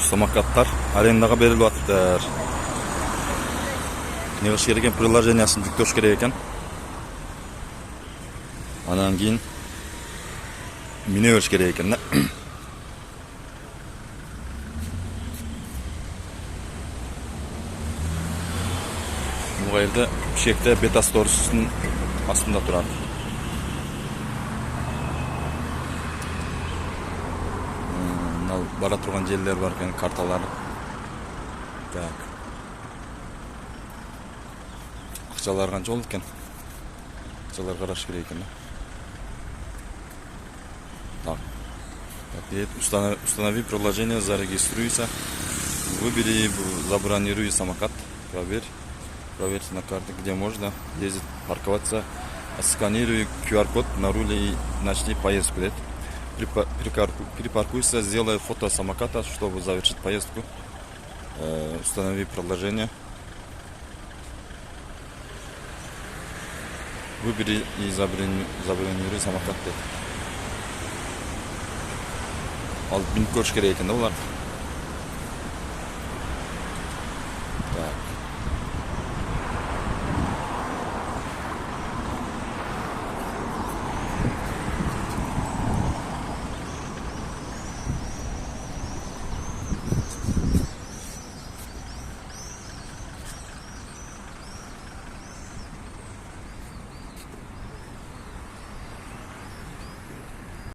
Самокаттар арендаға беріліп атыптыр. Не қылыш керек екен, приложениясын жүктөш керек екен. Анан кейін мине беріш керек екен. Бұл жерде шекте бета сторисінің астында тұрады. Бара тұрған жерлер бар екен, карталары. Так. Ақчалар қанша болды екен? Ақчалар қараш керек екен. Так. Установи приложение, зарегистрируйся. Выбери, забронируй самокат. Проверь на карте, где можно ездить, парковаться. Сканируй QR-код на руле и начни поездку. Припаркуйся, сделай фото самоката, чтобы завершить поездку. Установи приложение. Выбери и забронируй самокат. Ал бинт көріш керек екен, олар.